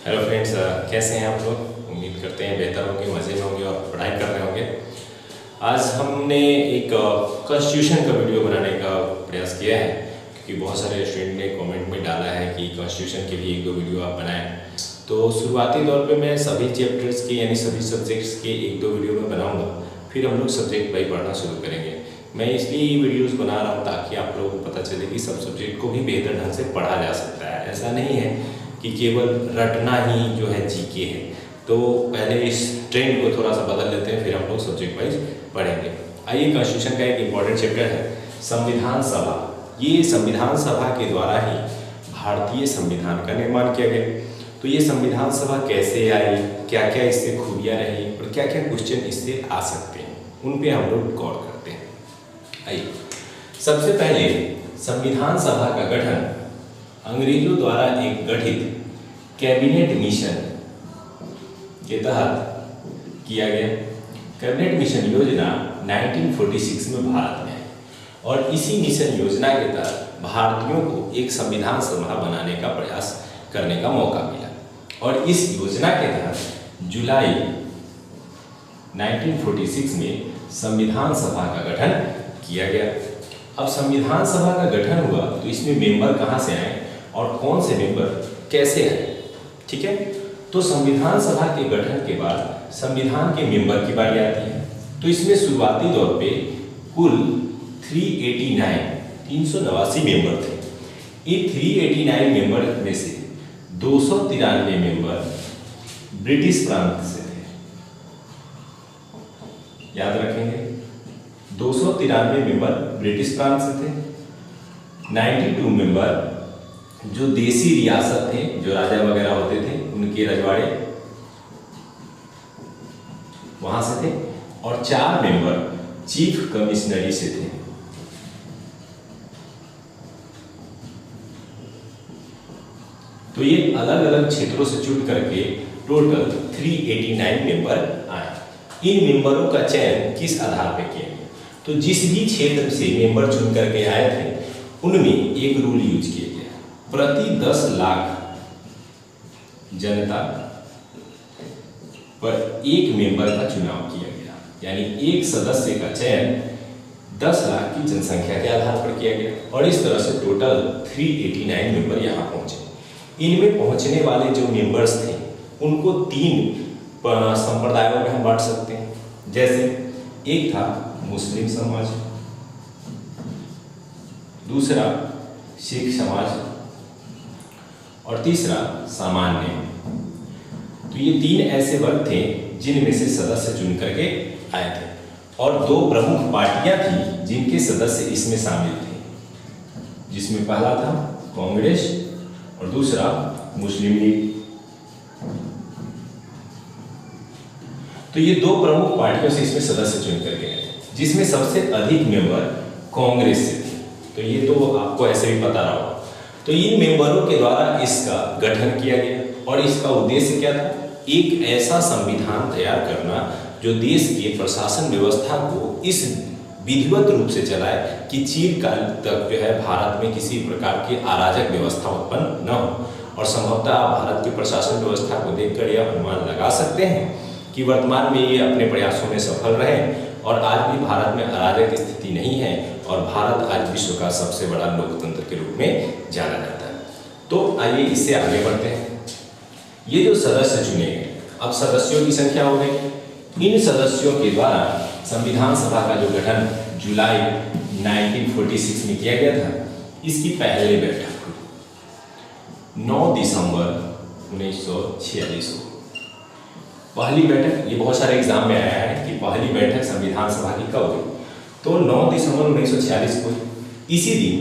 Hello friends, कैसे हैं आप लोग। उम्मीद करते हैं बेहतर होंगे, मज़े में होंगे और पढ़ाई कर रहे होंगे। आज हमने एक कॉन्स्टिट्यूशन का वीडियो बनाने का प्रयास किया है, क्योंकि बहुत सारे स्टूडेंट ने कमेंट में डाला है कि कॉन्स्टिट्यूशन के भी एक दो वीडियो आप बनाएं। तो शुरुआती तौर पे मैं सभी चैप्टर्स के यानी सभी सब्जेक्ट्स के एक दो वीडियो में बनाऊँगा, फिर हम लोग सब्जेक्ट वाइज पढ़ना शुरू करेंगे। मैं इसलिए ये वीडियोज़ बना रहा हूँ ताकि आप लोगों को पता चले कि सब सब्जेक्ट को भी बेहतर ढंग से पढ़ा जा सकता है। ऐसा नहीं है कि केवल रटना ही जो है जीके है। तो पहले इस ट्रेंड को थोड़ा सा बदल लेते हैं, फिर हम लोग सब्जेक्ट वाइज पढ़ेंगे। आइए, कॉन्स्टिट्यूशन का एक इम्पॉर्टेंट चैप्टर है संविधान सभा। ये संविधान सभा के द्वारा ही भारतीय संविधान का निर्माण किया गया। तो ये संविधान सभा कैसे आई, क्या क्या इससे खूबियाँ रही और क्या क्या क्वेश्चन इससे आ सकते हैं, उन पे हम लोग गौर करते हैं। आइए, सबसे पहले संविधान सभा का गठन अंग्रेजों द्वारा एक गठित कैबिनेट मिशन के तहत किया गया। कैबिनेट मिशन योजना 1946 में भारत में है और इसी मिशन योजना के तहत भारतीयों को एक संविधान सभा बनाने का प्रयास करने का मौका मिला और इस योजना के तहत जुलाई 1946 में संविधान सभा का गठन किया गया। अब संविधान सभा का गठन हुआ तो इसमें मेंबर कहाँ से आए और कौन से मेंबर कैसे आए, ठीक है। तो संविधान सभा के गठन के बाद संविधान के मेंबर की बारी आती है। तो इसमें शुरुआती दौर पे कुल 389 मेंबर थे। इन 389 मेंबर में से 293 मेंबर ब्रिटिश प्रांत से थे। याद रखेंगे, 293 मेंबर ब्रिटिश प्रांत से थे। 92 मेंबर जो देसी रियासत थे, जो राजा वगैरह होते थे उनके रजवाड़े वहां से थे, और 4 मेंबर चीफ कमिश्नरी से थे। तो ये अलग अलग क्षेत्रों से चुन करके टोटल 389 मेंबर आए। इन मेंबरों का चयन किस आधार पर किया गया? तो जिस भी क्षेत्र से मेंबर चुन करके आए थे उनमें एक रूल यूज किया गया, प्रति 10 लाख जनता पर एक मेंबर का चुनाव किया गया। यानी एक सदस्य का चयन 10 लाख की जनसंख्या के आधार पर किया गया और इस तरह से टोटल 389 मेंबर यहाँ पहुंचे। इनमें पहुंचने वाले जो मेंबर्स थे उनको 3 संप्रदायों में हम बांट सकते हैं। जैसे एक था मुस्लिम समाज, दूसरा सिख समाज और तीसरा सामान्य। तो ये 3 ऐसे वर्ग थे जिनमें से सदस्य चुन करके आए थे और 2 प्रमुख पार्टियां थी जिनके सदस्य इसमें शामिल थे, जिसमें पहला था कांग्रेस और दूसरा मुस्लिम लीग। तो ये 2 प्रमुख पार्टियों से इसमें सदस्य चुन करके आए, जिसमें सबसे अधिक मेंबर कांग्रेस से थे। तो ये तो आपको ऐसे भी पता रहा होगा। तो इन मेंबरों के द्वारा इसका गठन किया गया और इसका उद्देश्य क्या था? एक ऐसा संविधान तैयार करना जो देश के प्रशासन व्यवस्था को इस विधिवत रूप से चलाए कि चिरकाल तक जो है भारत में किसी प्रकार की अराजक व्यवस्था उत्पन्न न हो। और संभवतः भारत की प्रशासन व्यवस्था को देखकर यह अनुमान लगा सकते हैं कि वर्तमान में ये अपने प्रयासों में सफल रहे और आज भी भारत में अराजक स्थिति नहीं है और भारत आज विश्व का सबसे बड़ा लोकतंत्र के रूप में जाना जाता है। तो आइए इससे आगे बढ़ते हैं। ये जो सदस्य चुने गए, अब सदस्यों की संख्या हो गई। इन सदस्यों के द्वारा संविधान सभा का जो गठन जुलाई 1946 में किया गया था, इसकी पहली बैठक हुई 9 दिसंबर 1946 को। पहली बैठक, ये बहुत सारे एग्जाम में आया है कि पहली बैठक संविधान सभा की कब हुई, तो 9 दिसंबर 1946 को। इसी दिन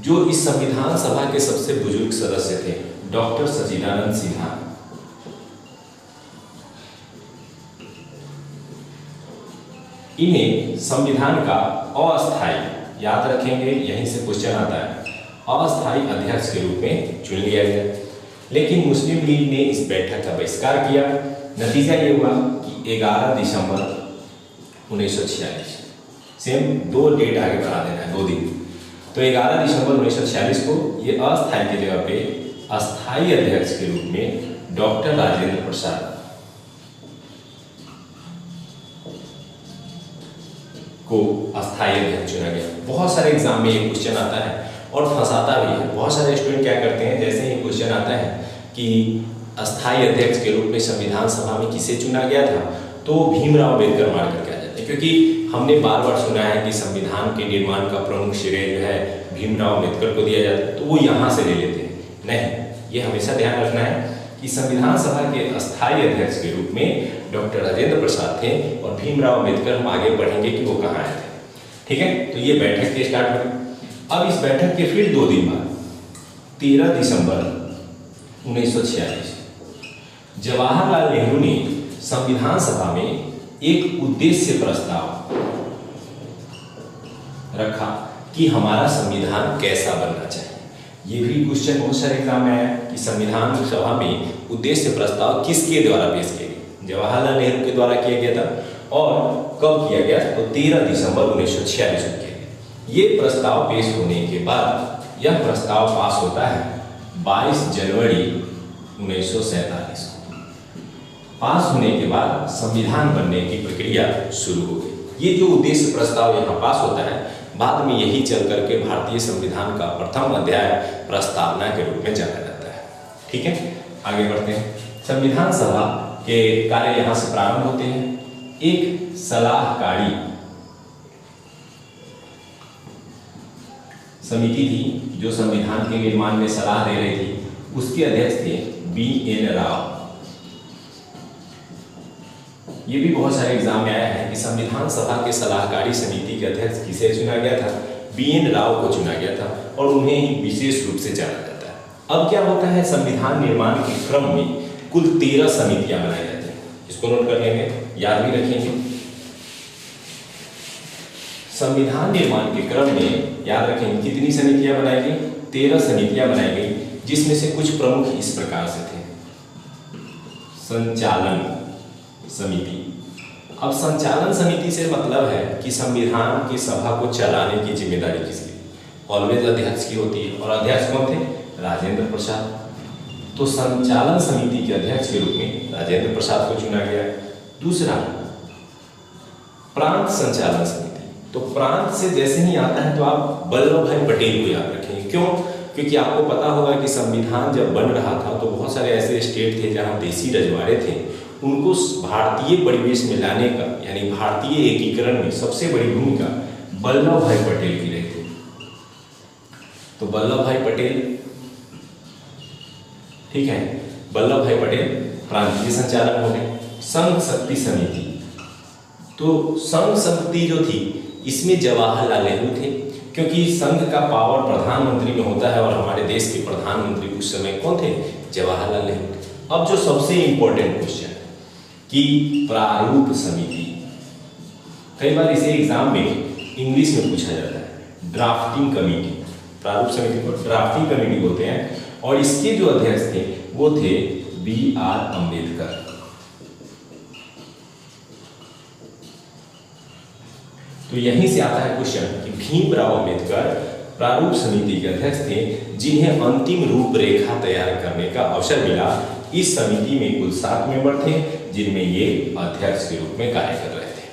जो इस संविधान सभा के सबसे बुजुर्ग सदस्य थे, डॉक्टर सच्चिदानंद सिन्हा, इन्हें संविधान का अस्थायी, याद रखेंगे यहीं से क्वेश्चन आता है, अस्थायी अध्यक्ष के रूप में चुन लिया गया। लेकिन मुस्लिम लीग ने इस बैठक का बहिष्कार किया। नतीजा ये हुआ कि 11 दिसंबर 1946, सेम 2 डेट आगे बढ़ा देना है, 2 दिन। तो 11 दिसंबर 1946 को ये अस्थायी की जगह पे अस्थायी अध्यक्ष के रूप में डॉक्टर राजेंद्र प्रसाद को अस्थायी अध्यक्ष चुना गया। बहुत सारे एग्जाम में ये क्वेश्चन आता है और फंसाता भी है। बहुत सारे स्टूडेंट क्या करते हैं, जैसे ही क्वेश्चन आता है कि अस्थायी अध्यक्ष के रूप में संविधान सभा में किसे चुना गया था, तो भीमराव अम्बेडकर मार करके आ जाते हैं, क्योंकि हमने बार बार सुना है कि संविधान के निर्माण का प्रमुख श्रेय जो है भीमराव अम्बेडकर को दिया जाता है, तो वो यहाँ से ले लेते हैं। नहीं, ये हमेशा ध्यान रखना है कि संविधान सभा के अस्थायी अध्यक्ष के रूप में डॉक्टर राजेंद्र प्रसाद थे और भीमराव अम्बेडकर हम आगे पढ़ेंगे कि वो कहाँ आए थे। ठीक है, तो ये बैठक के स्टार्ट हुई। अब इस बैठक के फिर 2 दिन बाद 13 दिसंबर 1946 जवाहरलाल नेहरू ने संविधान सभा में एक उद्देश्य प्रस्ताव रखा कि हमारा संविधान कैसा बनना चाहिए। ये भी क्वेश्चन बहुत सारे एग्जाम में आया कि संविधान सभा में उद्देश्य प्रस्ताव किसके द्वारा पेश किया गया। जवाहरलाल नेहरू के द्वारा किया गया था और कब किया गया, तो 13 दिसंबर 1946 को किया गया। ये प्रस्ताव पेश होने के बाद यह प्रस्ताव पास होता है 22 जनवरी 1947 को। पास होने के बाद संविधान बनने की प्रक्रिया शुरू हो गई। ये जो उद्देश्य प्रस्ताव यहाँ पास होता है, बाद में यही चल करके भारतीय संविधान का प्रथम अध्याय प्रस्तावना के रूप में जाना जाता है। ठीक है, आगे बढ़ते हैं। संविधान सभा के कार्य यहाँ से प्रारंभ होते हैं। एक सलाहकारी समिति थी जो संविधान के निर्माण में सलाह दे रही थी, उसके अध्यक्ष थे BN राव। ये भी बहुत सारे एग्जाम में आया है कि संविधान सभा के सलाहकारी समिति के अध्यक्ष किसे चुना गया था, BN राव को चुना गया था और उन्हें ही विशेष रूप से जाना जाता है। अब क्या होता है, संविधान निर्माण के क्रम में कुल 13 समितियां बनाई जाती हैं। इसको नोट कर लेंगे, याद भी रखेंगे। संविधान निर्माण के क्रम में याद रखेंगे कितनी समितियां बनाई गई, 13 समितियां बनाई गई, जिसमें से कुछ प्रमुख इस प्रकार से थे। संचालन समिति। अब संचालन समिति से मतलब है कि संविधान की सभा को चलाने की जिम्मेदारी किसकी, ऑलवेज अध्यक्ष की होती है। और अध्यक्ष कौन थे, राजेंद्र प्रसाद। तो संचालन समिति के अध्यक्ष के रूप में राजेंद्र प्रसाद को चुना गया। दूसरा, प्रांत संचालन समिति। तो प्रांत से जैसे ही आता है तो आप वल्लभ भाई पटेल को याद रखेंगे। क्यों, क्योंकि आपको पता होगा कि संविधान जब बन रहा था तो बहुत सारे ऐसे स्टेट थे जहाँ देसी रजवाड़े थे, उनको भारतीय परिवेश में लाने का, यानी भारतीय एकीकरण में सबसे बड़ी भूमिका वल्लभ भाई पटेल की रही थी। तो वल्लभ भाई पटेल, ठीक है, वल्लभ भाई पटेल प्रांतीय संचालक हो गए। संघ शक्ति समिति। तो संघ शक्ति जो थी इसमें जवाहरलाल नेहरू थे, क्योंकि संघ का पावर प्रधानमंत्री में होता है और हमारे देश के प्रधानमंत्री उस समय कौन थे, जवाहरलाल नेहरू। अब जो सबसे इंपॉर्टेंट क्वेश्चन कि प्रारूप समिति, कई बार इसे एग्जाम में इंग्लिश में पूछा जाता है, ड्राफ्टिंग कमेटी। प्रारूप समिति को ड्राफ्टिंग कमेटी बोलते हैं और इसके जो अध्यक्ष थे वो थे BR अम्बेडकर। तो यहीं से आता है क्वेश्चन कि भीमराव अम्बेडकर प्रारूप समिति के अध्यक्ष थे, जिन्हें अंतिम रूपरेखा तैयार करने का अवसर मिला। इस समिति में कुल 7 मेंबर थे, जिनमें ये अध्यक्ष के रूप में कार्य कर रहे थे।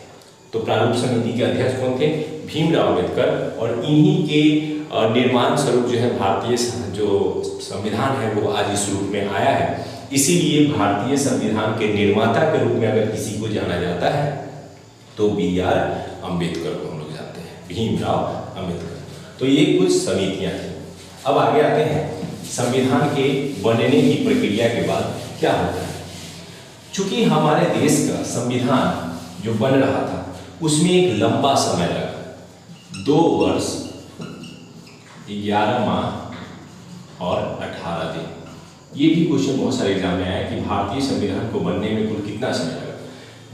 तो प्रारूप समिति के अध्यक्ष कौन थे, भीमराव अम्बेडकर। और इन्हीं के निर्माण स्वरूप जो है भारतीय जो संविधान है वो आज इस रूप में आया है। इसीलिए भारतीय संविधान के निर्माता के रूप में अगर किसी को जाना जाता है तो BR अम्बेडकर को हम लोग जानते हैं, भीमराव अम्बेडकर। तो ये कुछ समितियां थी। अब आगे आते हैं, संविधान के बनने की प्रक्रिया के बाद क्या होता है। चूंकि हमारे देश का संविधान जो बन रहा था उसमें एक लंबा समय लगा, 2 वर्ष 11 माह और 18 दिन। ये भी क्वेश्चन बहुत सारे एग्जाम में आया कि भारतीय संविधान को बनने में कुल कितना समय लगा,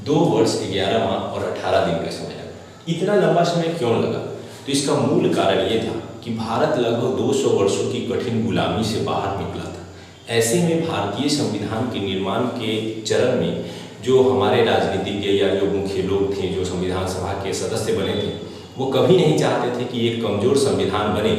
2 वर्ष 11 माह और 18 दिन का समय लगा। इतना लंबा समय क्यों लगा, तो इसका मूल कारण ये था कि भारत लगभग 200 वर्षों की कठिन गुलामी से बाहर निकला था। ऐसे में भारतीय संविधान के निर्माण के चरण में जो हमारे राजनीतिज्ञ या जो मुख्य लोग थे, जो संविधान सभा के सदस्य बने थे, वो कभी नहीं चाहते थे कि एक कमजोर संविधान बने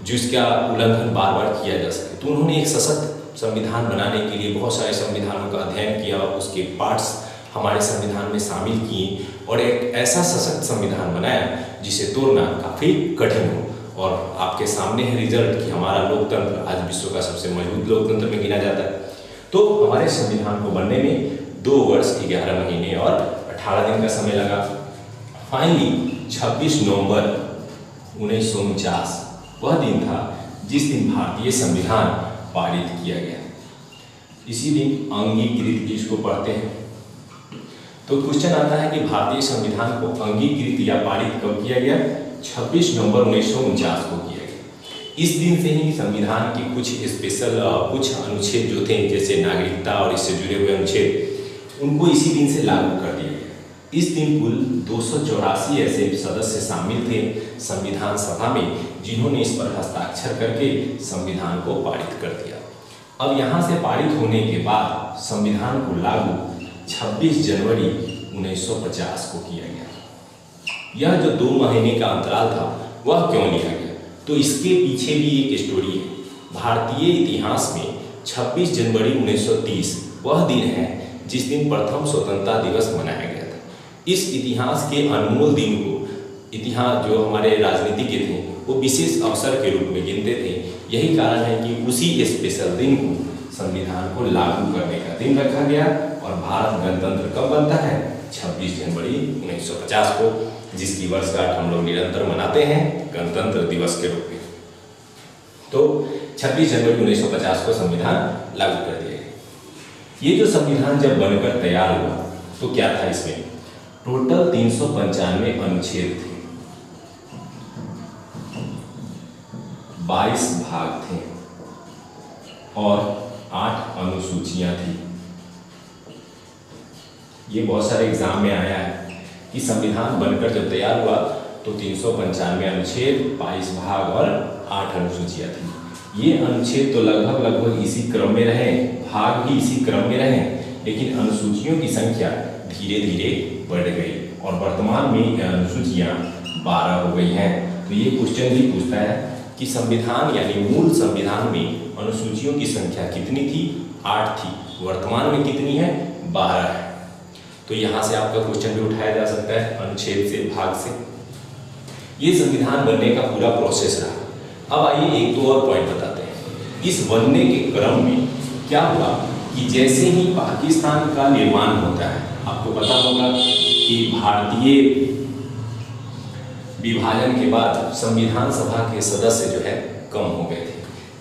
जिसका उल्लंघन बार बार किया जा सके। तो उन्होंने एक सशक्त संविधान बनाने के लिए बहुत सारे संविधानों का अध्ययन किया, उसके पार्ट्स हमारे संविधान में शामिल किए और एक ऐसा सशक्त संविधान बनाया जिसे तोड़ना काफ़ी कठिन हो। और आपके सामने है रिजल्ट कि हमारा लोकतंत्र आज विश्व का सबसे मजबूत लोकतंत्र में गिना जाता है। तो हमारे संविधान को बनने में 2 वर्ष 11 महीने और 18 दिन का समय लगा। फाइनली 26 नवंबर 1949 वह दिन था जिस दिन भारतीय संविधान पारित किया गया। इसी दिन अंगीकृत भी इसको पढ़ते हैं। तो क्वेश्चन आता है कि भारतीय संविधान को अंगीकृत या पारित कब किया गया? 26 नवंबर 1949 को किया गया। इस दिन से ही संविधान के कुछ स्पेशल कुछ अनुच्छेद जो थे, जैसे नागरिकता और इससे जुड़े हुए अनुच्छेद, उनको इसी दिन से लागू कर दिया गया। इस दिन कुल 284 ऐसे सदस्य शामिल थे संविधान सभा में जिन्होंने इस पर हस्ताक्षर करके संविधान को पारित कर दिया। अब यहाँ से पारित होने के बाद संविधान को लागू 26 जनवरी 1950 को किया गया। यह जो 2 महीने का अंतराल था वह क्यों लिया गया? तो इसके पीछे भी एक स्टोरी है। भारतीय इतिहास में 26 जनवरी 1930 वह दिन है जिस दिन प्रथम स्वतंत्रता दिवस मनाया गया था। इस इतिहास के अनमोल दिन को इतिहास जो हमारे राजनीतिज्ञ थे वो विशेष अवसर के रूप में गिनते थे। यही कारण है कि उसी स्पेशल दिन को संविधान को लागू करने का दिन रखा गया और भारत गणतंत्र कब बनता है? 26 जनवरी 1950 को, जिसकी वर्षगांठ हम लोग निरंतर मनाते हैं गणतंत्र दिवस के रूप में। तो 26 जनवरी 1950 को संविधान लागू कर दिया गया। ये जो संविधान जब बनकर तैयार हुआ तो क्या था इसमें? टोटल 395 अनुच्छेद थे, 22 भाग थे और 8 अनुसूचियां थी। ये बहुत सारे एग्जाम में आया है कि संविधान बनकर जब तैयार हुआ तो 395 अनुच्छेद, 22 भाग और 8 अनुसूचियां थी। ये अनुच्छेद तो लगभग इसी क्रम में रहे, भाग भी इसी क्रम में रहे, लेकिन अनुसूचियों की संख्या धीरे धीरे बढ़ गई और वर्तमान में अनुसूचियां 12 हो गई हैं। तो ये क्वेश्चन भी पूछता है कि संविधान यानी मूल संविधान में अनुसूचियों की संख्या कितनी थी? 8 थी। वर्तमान में कितनी है? 12 है। तो यहाँ से आपका क्वेश्चन भी उठाया जा सकता है अनुच्छेद से, भाग से। ये संविधान बनने का पूरा प्रोसेस रहा। अब आइए 1-2 और पॉइंट बताते हैं। इस बनने के क्रम में क्या हुआ कि जैसे ही पाकिस्तान का निर्माण होता है, आपको पता होगा कि भारतीय विभाजन के बाद संविधान सभा के सदस्य जो है कम हो गए थे।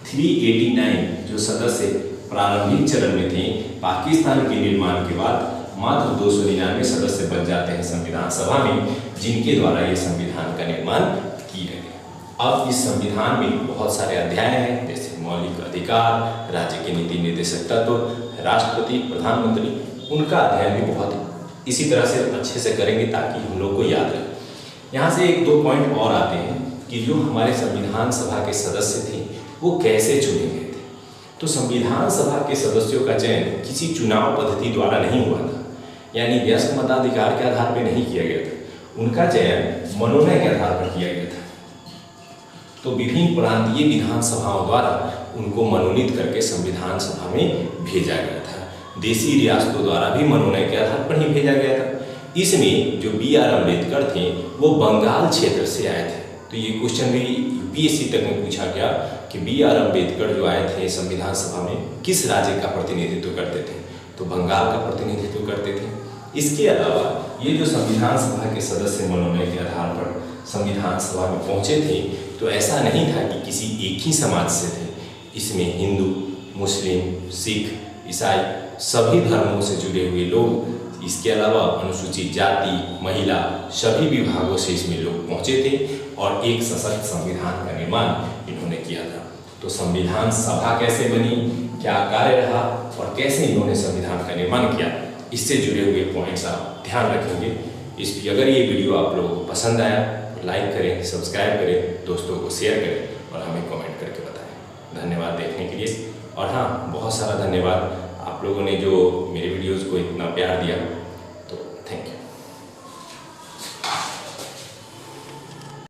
389 जो सदस्य प्रारंभिक चरण में थे, पाकिस्तान के निर्माण के बाद मात्र 299 सदस्य बच जाते हैं संविधान सभा में, जिनके द्वारा ये संविधान का निर्माण किया गया। अब इस संविधान में बहुत सारे अध्याय हैं, जैसे मौलिक अधिकार, राज्य के नीति निर्देशक तत्व, राष्ट्रपति, प्रधानमंत्री, उनका अध्ययन भी बहुत इसी तरह से अच्छे से करेंगे ताकि हम लोग को याद रहे। यहाँ से 1-2 पॉइंट और आते हैं कि जो हमारे संविधान सभा के सदस्य थे वो कैसे चुने गए थे। तो संविधान सभा के सदस्यों का चयन किसी चुनाव पद्धति द्वारा नहीं हुआ था, यानी वयस्क मताधिकार के आधार पर नहीं किया गया था। उनका चयन मनोनय के आधार पर किया गया था। तो विभिन्न प्रांतीय विधानसभाओं द्वारा उनको मनोनीत करके संविधान सभा में भेजा गया था। देशी रियासतों द्वारा भी मनोनय के आधार पर ही भेजा गया था। इसमें जो B.R. अम्बेडकर थे वो बंगाल क्षेत्र से आए थे। तो ये क्वेश्चन भी UPSC तक में पूछा गया कि B.R. अम्बेडकर जो आए थे संविधान सभा में किस राज्य का प्रतिनिधित्व करते थे? तो बंगाल का प्रतिनिधित्व करते थे। इसके अलावा ये जो संविधान सभा के सदस्य मनोनय के आधार पर संविधान सभा में पहुंचे थे तो ऐसा नहीं था कि किसी एक ही समाज से थे। इसमें हिंदू, मुस्लिम, सिख, ईसाई सभी धर्मों से जुड़े हुए लोग, इसके अलावा अनुसूचित जाति, महिला, सभी विभागों से इसमें लोग पहुंचे थे और एक सशक्त संविधान का निर्माण इन्होंने किया था। तो संविधान सभा कैसे बनी, क्या कार्य रहा और कैसे इन्होंने संविधान का निर्माण किया, इससे जुड़े हुए पॉइंट्स आप ध्यान रखेंगे। इसलिए अगर ये वीडियो आप लोगों को पसंद आया तो लाइक करें, सब्सक्राइब करें, दोस्तों को शेयर करें और हमें कमेंट करके बताएं। धन्यवाद देखने के लिए। और हाँ, बहुत सारा धन्यवाद आप लोगों ने जो मेरे वीडियोज़ को इतना प्यार दिया।